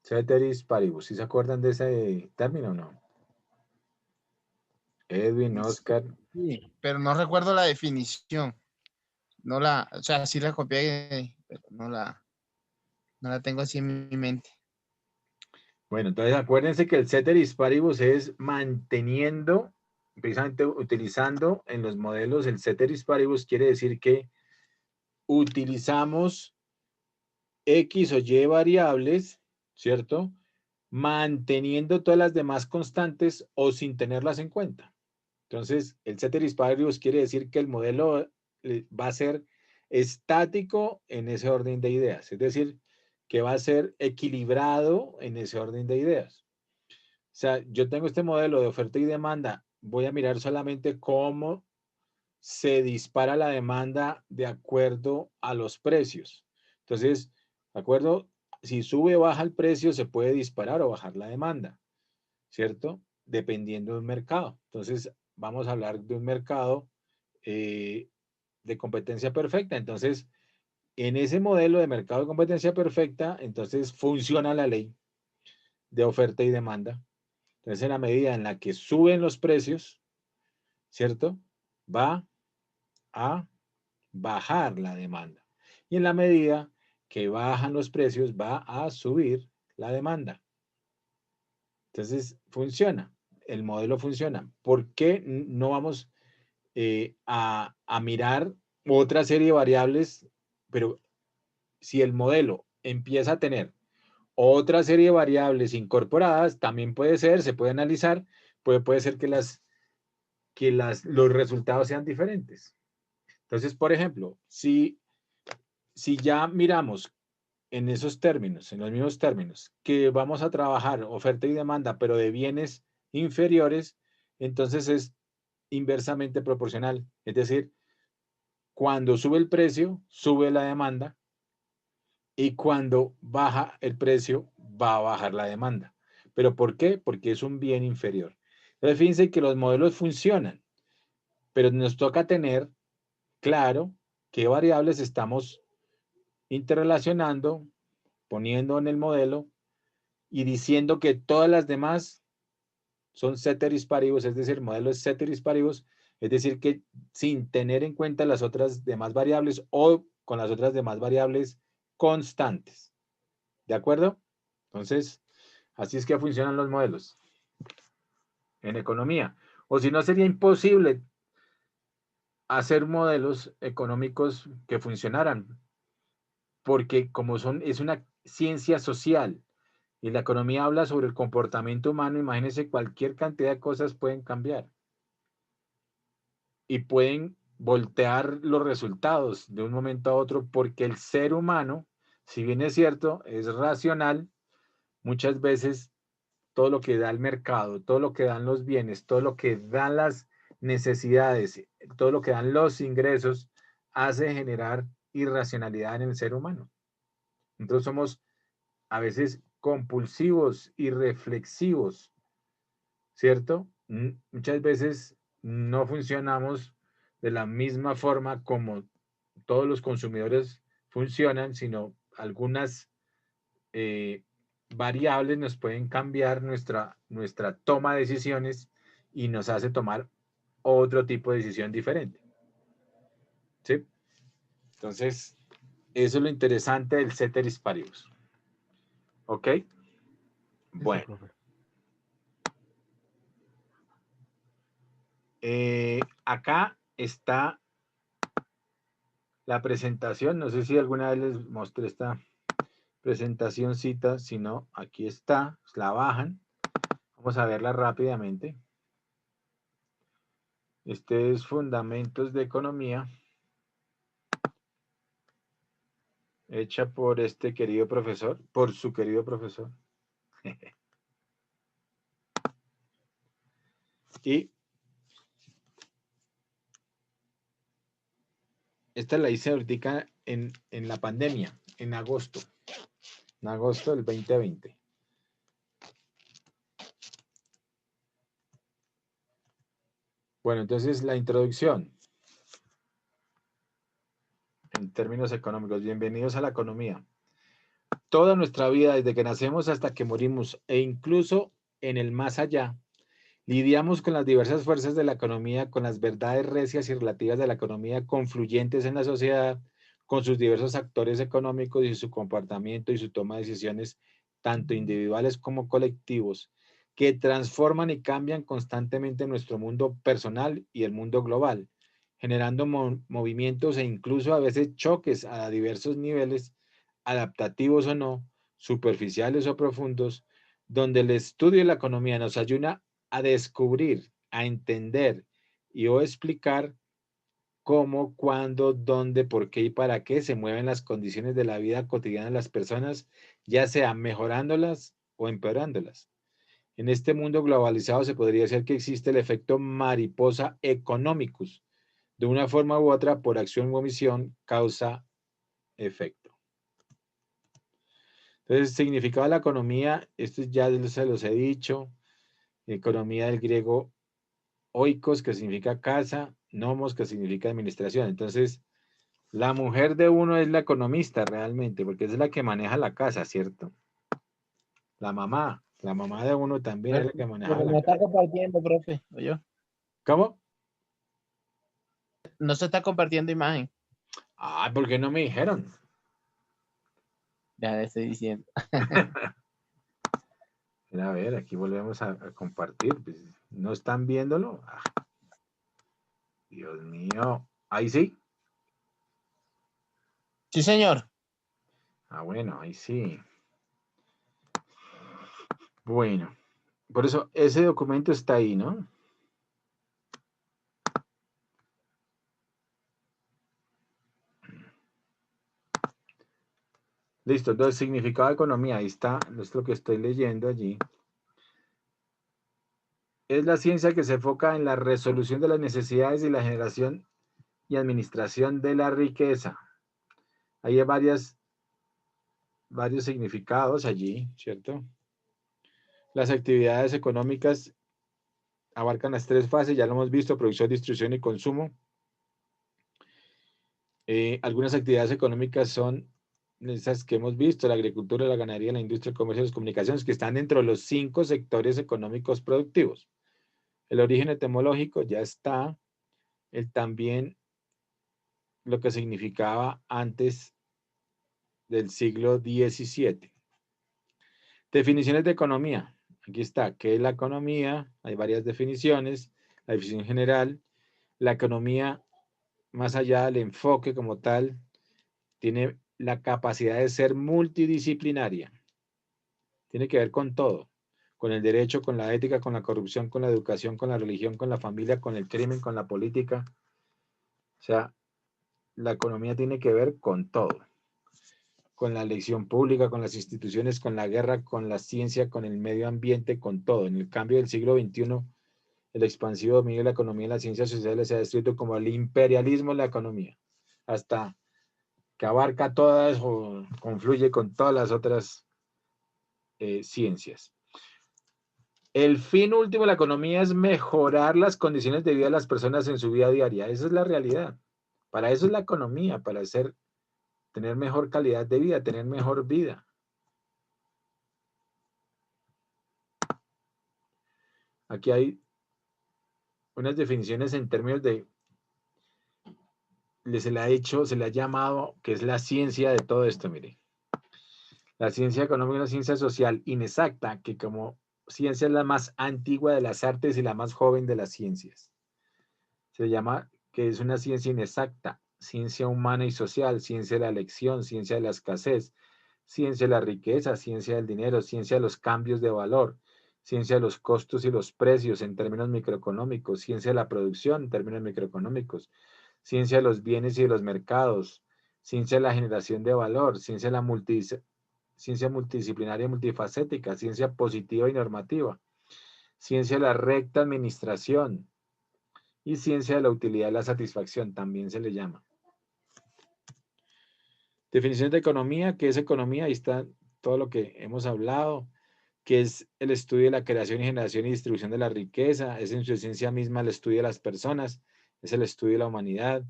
Ceteris paribus. ¿Sí se acuerdan de ese término o no? Edwin, Oscar. Sí, pero no recuerdo la definición. No la, o sea, sí la copié, pero no la tengo así en mi mente. Bueno, entonces acuérdense que el ceteris paribus es manteniendo, precisamente utilizando en los modelos el ceteris paribus, quiere decir que utilizamos X o Y variables, ¿cierto? Manteniendo todas las demás constantes o sin tenerlas en cuenta. Entonces, el ceteris paribus quiere decir que el modelo va a ser estático en ese orden de ideas, es decir, que va a ser equilibrado en ese orden de ideas. O sea, yo tengo este modelo de oferta y demanda, voy a mirar solamente cómo se dispara la demanda de acuerdo a los precios. Entonces, ¿de acuerdo? Si sube o baja el precio, se puede disparar o bajar la demanda, ¿cierto? Dependiendo del mercado. Entonces, vamos a hablar de un mercado de competencia perfecta. Entonces, en ese modelo de mercado de competencia perfecta, entonces funciona la ley de oferta y demanda. Entonces, en la medida en la que suben los precios, ¿cierto? Va a bajar la demanda. Y en la medida que bajan los precios, va a subir la demanda. Entonces, funciona. El modelo funciona. ¿Por qué no vamos a mirar otra serie de variables? Pero si el modelo empieza a tener otra serie de variables incorporadas, también puede ser, se puede analizar, puede ser que los resultados sean diferentes. Entonces, por ejemplo, si ya miramos en esos términos, en los mismos términos, que vamos a trabajar oferta y demanda, pero de bienes inferiores, entonces es inversamente proporcional. Es decir, cuando sube el precio, sube la demanda, y cuando baja el precio, va a bajar la demanda. ¿Pero por qué? Porque es un bien inferior. Entonces, fíjense que los modelos funcionan, pero nos toca tener claro qué variables estamos interrelacionando, poniendo en el modelo y diciendo que todas las demás son ceteris paribus, es decir, el modelo es ceteris paribus, es decir, que sin tener en cuenta las otras demás variables o con las otras demás variables constantes. ¿De acuerdo? Entonces, así es que funcionan los modelos en economía. O si no, sería imposible hacer modelos económicos que funcionaran, porque como es una ciencia social y la economía habla sobre el comportamiento humano, imagínense, cualquier cantidad de cosas pueden cambiar y pueden voltear los resultados de un momento a otro, porque el ser humano, si bien es cierto, es racional, muchas veces todo lo que da el mercado, todo lo que dan los bienes, todo lo que dan las necesidades, todo lo que dan los ingresos, hace generar irracionalidad en el ser humano. Entonces somos a veces compulsivos y reflexivos, ¿cierto? Muchas veces no funcionamos de la misma forma como todos los consumidores funcionan, sino algunas variables nos pueden cambiar nuestra toma de decisiones y nos hace tomar otro tipo de decisión diferente. ¿Sí? Entonces, eso es lo interesante del ceteris paribus. ¿Ok? Bueno. Profe. Acá está la presentación. No sé si alguna vez les mostré esta presentacióncita. Si no, aquí está. La bajan. Vamos a verla rápidamente. Este es Fundamentos de Economía, hecha por este querido profesor, por su querido profesor. Y esta la hice ahorita en la pandemia, en agosto del 2020. Bueno, entonces la introducción. En términos económicos, bienvenidos a la economía. Toda nuestra vida, desde que nacemos hasta que morimos, e incluso en el más allá, lidiamos con las diversas fuerzas de la economía, con las verdades recias y relativas de la economía confluyentes en la sociedad, con sus diversos actores económicos y su comportamiento y su toma de decisiones, tanto individuales como colectivos, que transforman y cambian constantemente nuestro mundo personal y el mundo global, generando movimientos e incluso a veces choques a diversos niveles, adaptativos o no, superficiales o profundos, donde el estudio de la economía nos ayuda a descubrir, a entender y o explicar cómo, cuándo, dónde, por qué y para qué se mueven las condiciones de la vida cotidiana de las personas, ya sea mejorándolas o empeorándolas. En este mundo globalizado se podría decir que existe el efecto mariposa economicus, de una forma u otra, por acción u omisión, causa-efecto. Entonces, significado de la economía, esto ya se los he dicho, economía del griego oikos, que significa casa, nomos, que significa administración. Entonces, la mujer de uno es la economista realmente, porque es la que maneja la casa, ¿cierto? La mamá de uno también es la que maneja Pero la no está casa. compartiendo, profe. ¿Oyó? ¿Cómo? No se está compartiendo imagen. Ah, ¿por qué no me dijeron? Ya le estoy diciendo. A ver, aquí volvemos a compartir. Pues, ¿no están viéndolo? Ah, Dios mío. Ahí sí. Sí, señor. Ah, bueno, ahí sí. Bueno, por eso ese documento está ahí, ¿no? Listo, entonces significado de economía, ahí está, es lo que estoy leyendo allí. Es la ciencia que se enfoca en la resolución de las necesidades y la generación y administración de la riqueza. Hay varios significados allí, ¿cierto? Las actividades económicas abarcan las tres fases, ya lo hemos visto: producción, distribución y consumo. Algunas actividades económicas son esas que hemos visto: la agricultura, la ganadería, la industria, el comercio y las comunicaciones, que están dentro de los 5 sectores económicos productivos. El origen etimológico ya está, también lo que significaba antes del siglo XVII. Definiciones de economía. Aquí está, ¿qué es la economía? Hay varias definiciones. La definición general: la economía, más allá del enfoque como tal, tiene la capacidad de ser multidisciplinaria. Tiene que ver con todo, con el derecho, con la ética, con la corrupción, con la educación, con la religión, con la familia, con el crimen, con la política. O sea, la economía tiene que ver con todo, con la elección pública, con las instituciones, con la guerra, con la ciencia, con el medio ambiente, con todo. En el cambio del siglo XXI, el expansivo dominio de la economía y las ciencias sociales se ha descrito como el imperialismo de la economía, hasta que abarca todas o confluye con todas las otras ciencias. El fin último de la economía es mejorar las condiciones de vida de las personas en su vida diaria. Esa es la realidad. Para eso es la economía, para tener mejor calidad de vida, tener mejor vida. Aquí hay unas definiciones en términos de, se le ha llamado, que es la ciencia de todo esto, mire. La ciencia económica es una ciencia social inexacta, que como ciencia es la más antigua de las artes y la más joven de las ciencias. Se llama que es una ciencia inexacta: ciencia humana y social, ciencia de la elección, ciencia de la escasez, ciencia de la riqueza, ciencia del dinero, ciencia de los cambios de valor, ciencia de los costos y los precios en términos microeconómicos, ciencia de la producción en términos microeconómicos, ciencia de los bienes y de los mercados, ciencia de la generación de valor, ciencia multidisciplinaria y multifacética, ciencia positiva y normativa, ciencia de la recta administración y ciencia de la utilidad y la satisfacción, también se le llama. Definición de economía: ¿qué es economía? Ahí está todo lo que hemos hablado, que es el estudio de la creación y generación y distribución de la riqueza, es en su esencia misma el estudio de las personas, es el estudio de la humanidad,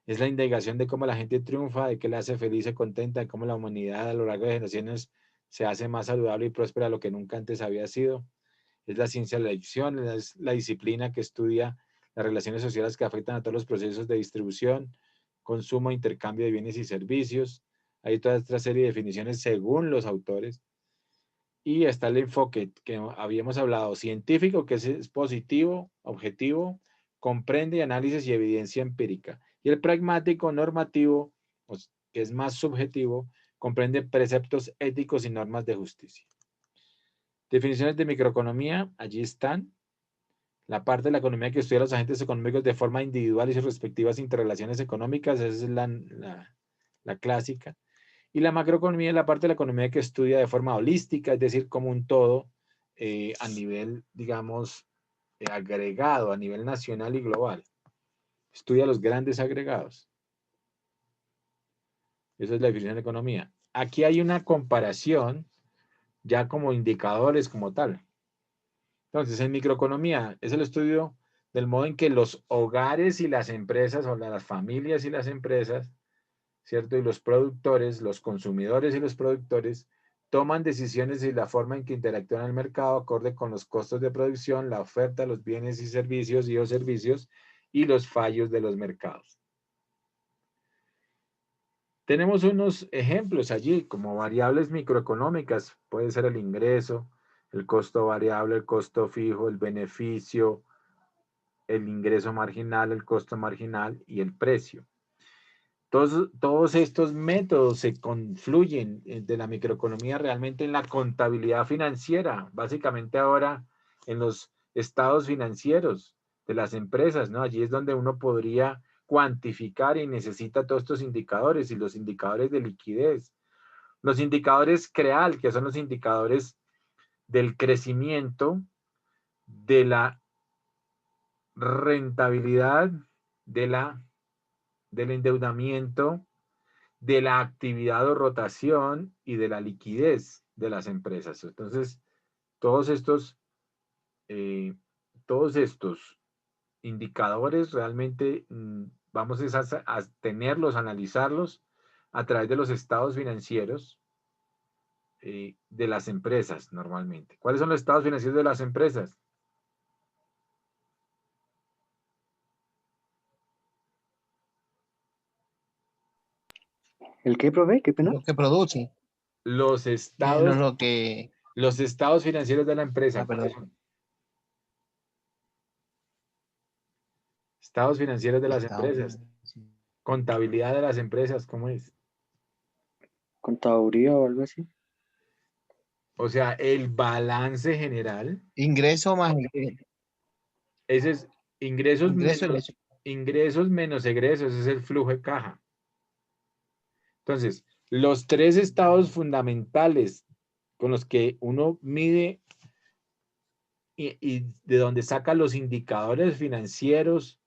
es la indagación de cómo la gente triunfa, de qué le hace feliz y contenta, de cómo la humanidad a lo largo de generaciones se hace más saludable y próspera de lo que nunca antes había sido. Es la ciencia de la elección, es la disciplina que estudia las relaciones sociales que afectan a todos los procesos de distribución, consumo e intercambio de bienes y servicios. Hay toda otra serie de definiciones según los autores. Y está el enfoque que habíamos hablado, científico, que es positivo, objetivo, comprende análisis y evidencia empírica. Y el pragmático, normativo, pues, que es más subjetivo, comprende preceptos éticos y normas de justicia. Definiciones de microeconomía, allí están. La parte de la economía que estudia los agentes económicos de forma individual y sus respectivas interrelaciones económicas, esa es la clásica. Y la macroeconomía es la parte de la economía que estudia de forma holística, es decir, como un todo, a nivel, digamos, agregado, a nivel nacional y global. Estudia los grandes agregados. Esa es la definición de economía. Aquí hay una comparación ya como indicadores como tal. Entonces, en microeconomía es el estudio del modo en que los hogares y las empresas, o las familias y las empresas, ¿cierto? Y los productores, los consumidores y los productores, toman decisiones y la forma en que interactúan en el mercado acorde con los costos de producción, la oferta, los bienes y servicios y los servicios y los fallos de los mercados. Tenemos unos ejemplos allí como variables microeconómicas. Puede ser el ingreso, el costo variable, el costo fijo, el beneficio, el ingreso marginal, el costo marginal y el precio. Todos estos métodos se confluyen de la microeconomía realmente en la contabilidad financiera, básicamente ahora en los estados financieros de las empresas, ¿no? Allí es donde uno podría cuantificar y necesita todos estos indicadores y los indicadores de liquidez. Los indicadores CREAL, que son los indicadores del crecimiento, de la rentabilidad, del endeudamiento, de la actividad o rotación y de la liquidez de las empresas. Entonces, todos estos, todos estos indicadores realmente vamos a tenerlos, a analizarlos a través de los estados financieros de las empresas normalmente. ¿Cuáles son los estados financieros de las empresas? ¿El qué, profe? ¿Qué pena? Lo que produce. Los No estados, lo que. los estados financieros de la empresa. Perdón. ¿Cuáles son? Estados financieros de las Estados empresas. Unidos. Contabilidad de las empresas, ¿cómo es? ¿Contaduría o algo así? O sea, el balance general, Ingreso más ese es ingresos ingreso, menos, ingresos menos egresos, ese es el flujo de caja. Entonces, los tres estados fundamentales con los que uno mide y de donde saca los indicadores financieros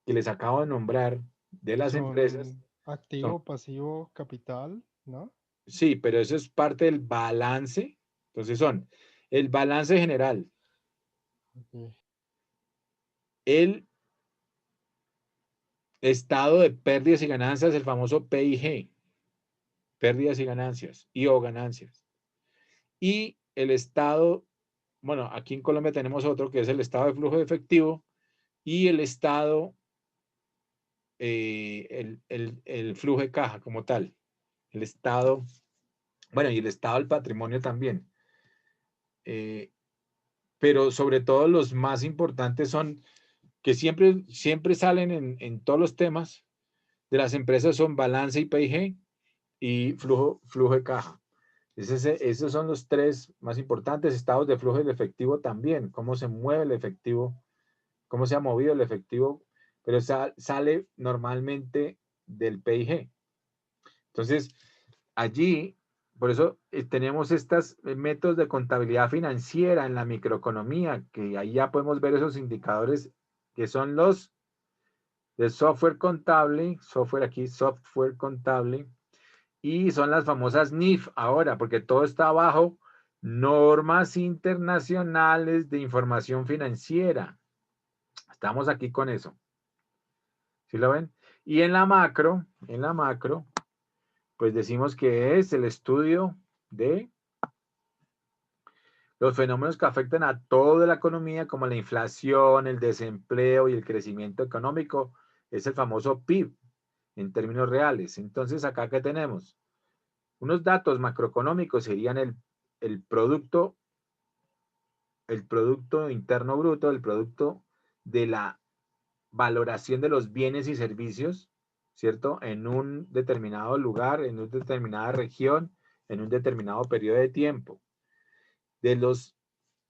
que les acabo de nombrar de las empresas, Son activo, son, pasivo, capital, ¿no? sí, pero eso es parte del balance. Entonces son el balance general, Ok. el estado de pérdidas y ganancias, el famoso PIG, pérdidas y ganancias, y o ganancias. Y el estado, bueno, aquí en Colombia tenemos otro que es el estado de flujo de efectivo y el estado, el flujo de caja como tal. El estado, bueno, y el estado del patrimonio también. Pero sobre todo los más importantes son, que siempre salen en todos los temas de las empresas, son balance y PIG y flujo de caja. Esos son los tres más importantes. Estados de flujo de efectivo también, cómo se mueve el efectivo, cómo se ha movido el efectivo, pero sale normalmente del PIG. Entonces, allí, por eso tenemos estos métodos de contabilidad financiera en la microeconomía, que ahí ya podemos ver esos indicadores que son los de software contable, software contable, y son las famosas NIF ahora, porque todo está bajo normas internacionales de información financiera. Estamos aquí con eso. ¿Sí lo ven? Y en la macro, pues decimos que es el estudio de los fenómenos que afectan a toda la economía, como la inflación, el desempleo y el crecimiento económico. Es el famoso PIB en términos reales. Entonces, acá que tenemos unos datos macroeconómicos serían el producto interno bruto, el producto de la valoración de los bienes y servicios, ¿cierto? En un determinado lugar, en una determinada región, en un determinado periodo de tiempo. De los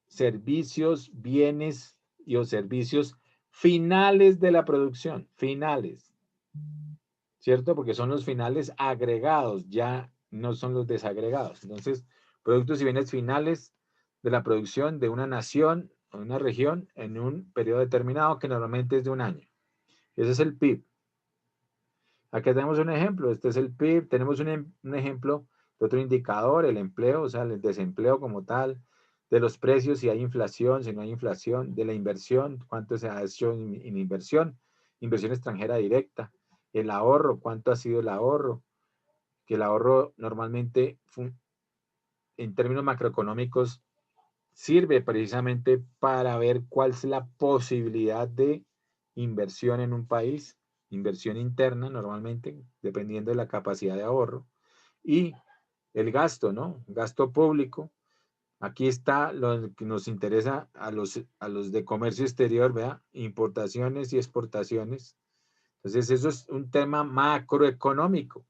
servicios, bienes y o servicios finales de la producción, finales, ¿cierto? Porque son los finales agregados, ya no son los desagregados. Entonces, productos y bienes finales de la producción de una nación o una región en un periodo determinado que normalmente es de un año. Ese es el PIB. Aquí tenemos un ejemplo, este es el PIB, tenemos un ejemplo de otro indicador, el empleo, o sea, el desempleo como tal, de los precios, si hay inflación, si no hay inflación, de la inversión, cuánto se ha hecho en inversión, inversión extranjera directa, el ahorro, cuánto ha sido el ahorro, que el ahorro normalmente en términos macroeconómicos sirve precisamente para ver cuál es la posibilidad de inversión en un país, inversión interna normalmente, dependiendo de la capacidad de ahorro, y el gasto, ¿no? Gasto público. Aquí está lo que nos interesa a los de comercio exterior, ¿verdad? Importaciones y exportaciones. Entonces, eso es un tema macroeconómico.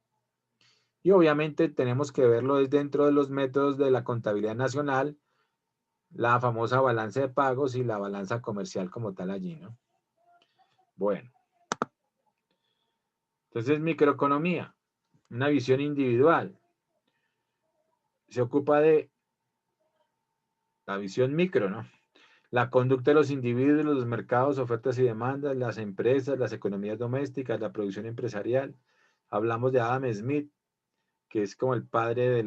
Y obviamente tenemos que verlo dentro de los métodos de la contabilidad nacional, la famosa balanza de pagos y la balanza comercial como tal allí, ¿no? Bueno. Entonces, microeconomía, una visión individual. Se ocupa de la visión micro, ¿no? La conducta de los individuos, los mercados, ofertas y demandas, las empresas, las economías domésticas, la producción empresarial. Hablamos de Adam Smith, que es como el padre de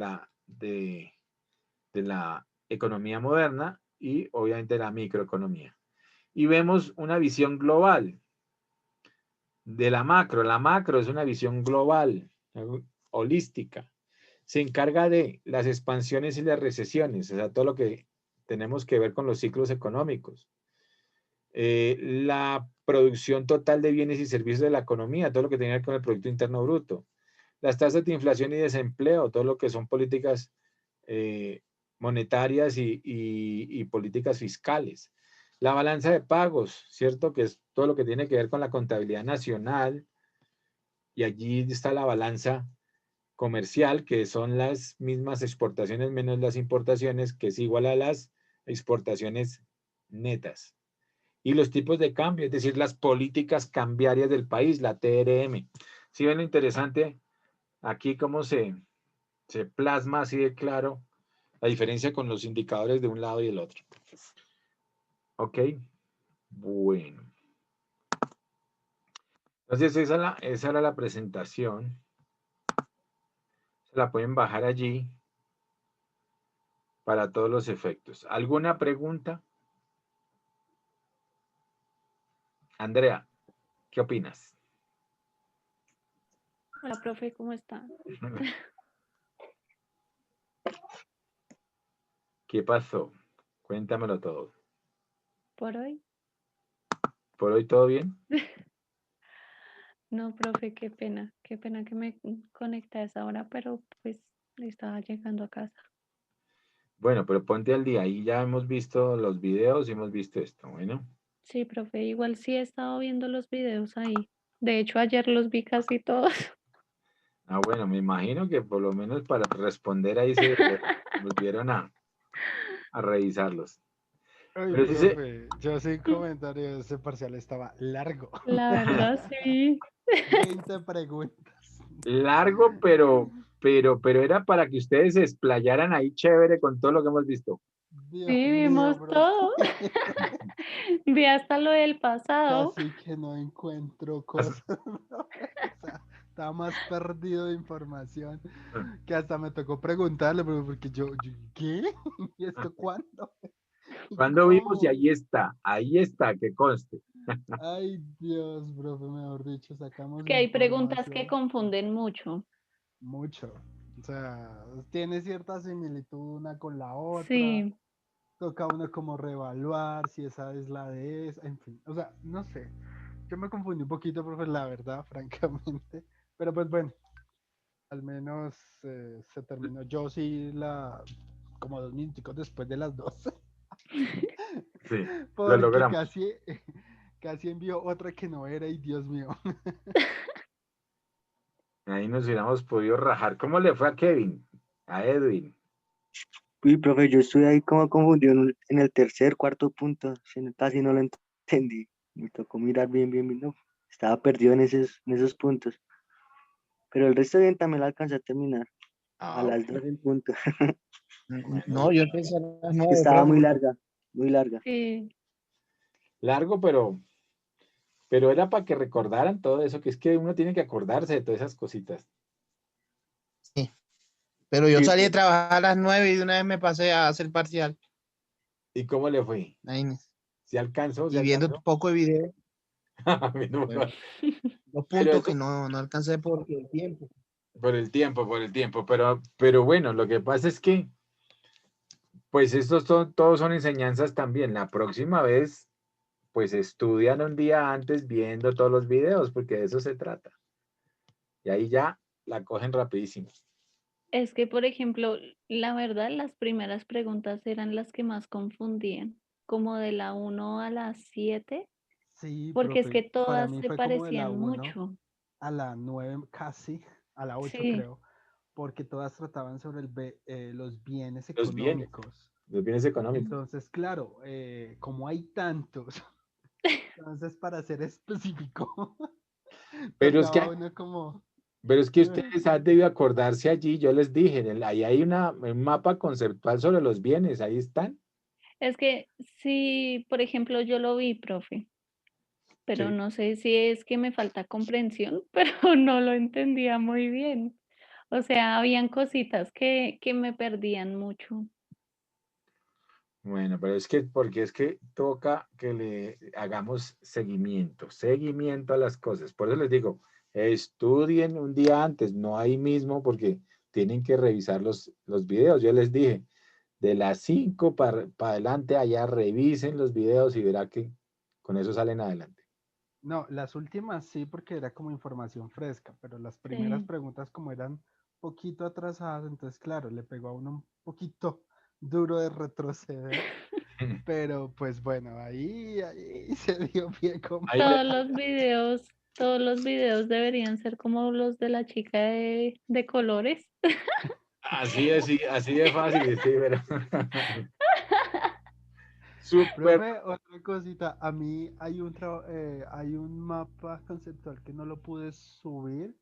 la economía moderna y obviamente la microeconomía. Y vemos una visión global de la macro. La macro es una visión global, holística. Se encarga de las expansiones y las recesiones, o sea, todo lo que tenemos que ver con los ciclos económicos. La producción total de bienes y servicios de la economía, todo lo que tiene que ver con el Producto Interno Bruto. Las tasas de inflación y desempleo, todo lo que son políticas monetarias y políticas fiscales. La balanza de pagos, ¿cierto? Que es todo lo que tiene que ver con la contabilidad nacional. Y allí está la balanza comercial, que son las mismas exportaciones menos las importaciones, que es igual a las exportaciones netas. Y los tipos de cambio, es decir, las políticas cambiarias del país, la TRM. ¿Sí ven lo interesante? Aquí cómo se plasma así de claro la diferencia con los indicadores de un lado y el otro. Ok, bueno. Entonces esa era la presentación. Se la pueden bajar allí para todos los efectos. ¿Alguna pregunta? Andrea, ¿qué opinas? Hola, profe, ¿cómo está? ¿Qué pasó? Cuéntamelo todo. ¿Por hoy? ¿Por hoy todo bien? No, profe, qué pena que me conecté a esa hora, pero pues estaba llegando a casa. Bueno, pero ponte al día. Ahí ya hemos visto los videos y hemos visto esto. Bueno. Sí, profe, igual sí he estado viendo los videos ahí. De hecho, ayer los vi casi todos. Ah, bueno, me imagino que por lo menos para responder ahí se volvieron a revisarlos. Ay, Pero sí se, profe, yo sin comentarios, ese parcial estaba largo. La verdad, sí. 20 preguntas. largo, pero era para que ustedes se explayaran ahí chévere con todo lo que hemos visto. Dios Sí, mío, vimos profe. todo. Vi hasta lo del pasado. Casi que no encuentro cosas. O sea, estaba más perdido de información que hasta me tocó preguntarle, pero porque ¿qué? ¿Y esto cuándo? ¿Y Cuando vimos y cómo? ahí está, que conste. Ay, Dios, profe, mejor dicho, sacamos Que hay preguntas que información confunden mucho. mucho. O sea, tiene cierta similitud una con la otra. Sí. Toca uno como reevaluar si esa es la de esa, en fin. O sea, no sé. Yo me confundí un poquito, profe, la verdad, francamente. Pero pues bueno, al menos se terminó. Yo sí como 2 minutos después de las 12. Sí, lo Porque logramos. casi envió otra que no era y Dios mío. Ahí nos hubiéramos podido rajar. ¿Cómo le fue a Kevin? A Edwin. Uy, profe, yo estoy ahí como confundido en el tercer, cuarto punto. Casi no lo entendí. Me tocó mirar bien, no. Estaba perdido en esos puntos. Pero el resto bien también la alcancé a terminar. A las 2 en punto. No, yo empecé a las 9, Estaba profe. muy larga. Sí. Largo, pero era para que recordaran todo eso, que es que uno tiene que acordarse de todas esas cositas. Sí. Pero yo Sí, salí de profe. trabajar a las 9 y de una vez me pasé a hacer parcial. ¿Y cómo le fue? Imagínese. ¿Se alcanzó? ¿Se Y viendo alcanzó? un poco de video, Viendo pero los Pero puntos eso, que no alcancé por el tiempo. por el tiempo, pero bueno, lo que pasa es que, pues estos son, todos son enseñanzas también. La próxima vez, pues estudian un día antes viendo todos los videos, porque de eso se trata. Y ahí ya la cogen rapidísimo. Es que, por ejemplo, la verdad, las primeras preguntas eran las que más confundían, como de la 1 a la 7, Sí, porque es profe, que para todas mí se fue como de la parecían 1 mucho. a la 9 casi, a la 8 Sí, creo, porque todas trataban sobre los bienes Los bienes, económicos. los bienes económicos. Entonces, claro, como hay tantos, entonces para ser específico, Pero es que, tocaba uno como, pero es que eh, ustedes han debido acordarse allí, yo les dije, ahí hay un mapa conceptual sobre los bienes, ahí están. es que sí, por ejemplo, yo lo vi, profe, pero Sí. no sé si es que me falta comprensión, pero no lo entendía muy bien. O sea, habían cositas que me perdían mucho. Bueno, pero es que, porque es que toca que le hagamos seguimiento a las cosas. Por eso les digo, estudien un día antes, no ahí mismo, porque tienen que revisar los videos. Yo les dije, de las 5 para adelante, allá revisen los videos y verá que con eso salen adelante. no, las últimas sí, porque era como información fresca, pero las primeras Sí. preguntas como eran poquito atrasadas, entonces claro, le pegó a uno un poquito duro de retroceder, pero pues bueno, ahí se dio pie con Ahí le- Todos los videos, todos los videos deberían ser como los de la chica de colores. así de fácil, sí, pero súper. Profe, otra cosita, a mí hay un mapa conceptual que no lo pude subir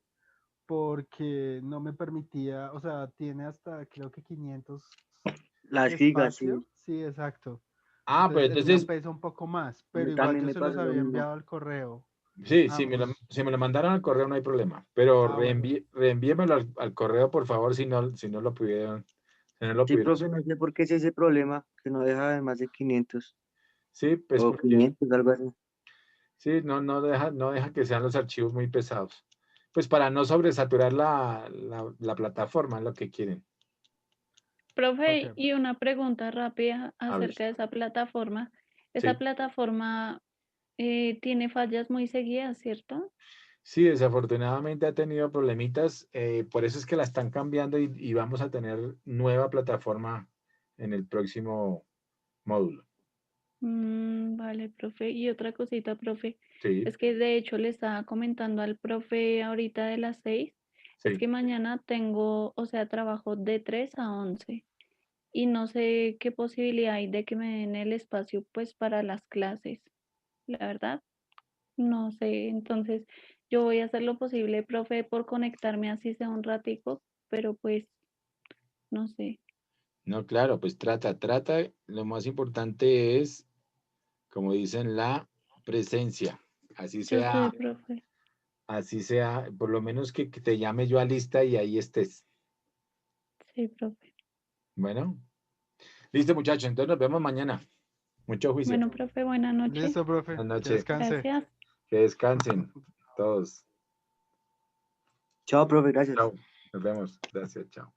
porque no me permitía, o sea, tiene hasta creo que 500 Las de gigas, espacio. sí. Sí, exacto. Ah, pero Entonces el mío entonces, pesa un poco más, A mí pero igual también yo me se los pasó lo había mismo. enviado al correo, sí, ambos. si me lo mandaron al correo no hay problema, pero Bueno. reenvíemelo al correo, por favor, si no lo pudieron, si no lo Sí, pudieron. profe, no sé por qué es ese problema, que no deja de más de 500 Sí, pues o porque 500, algo así. sí, no deja que sean los archivos muy pesados. Pues para no sobresaturar la plataforma, es lo que quieren. Profe, Ok. y una pregunta rápida A ver, acerca de esa plataforma. Esa sí. plataforma tiene fallas muy seguidas, ¿cierto? Sí, desafortunadamente ha tenido problemitas, por eso es que la están cambiando y vamos a tener nueva plataforma en el próximo módulo. Vale, profe. Y otra cosita, profe, Sí, es que de hecho le estaba comentando al profe ahorita de las 6, es sí. que mañana tengo, o sea, trabajo de 3 a 11 y no sé qué posibilidad hay de que me den el espacio pues para las clases. La verdad, no sé. Entonces, yo voy a hacer lo posible, profe, por conectarme así sea un ratico, pero pues no sé. No, claro, pues trata. Lo más importante es, como dicen, la presencia. Así Yo sea, sé, profe. así sea, por lo menos que te llame yo a lista y ahí estés. Sí, profe. Bueno, listo, muchachos. Entonces nos vemos mañana. Mucho juicio. Bueno, profe, buena noche. Listo, profe, Buenas que noches. descanse. Gracias. Que descansen todos. Chao, profe, gracias. Chao. Nos vemos. Gracias. Chao.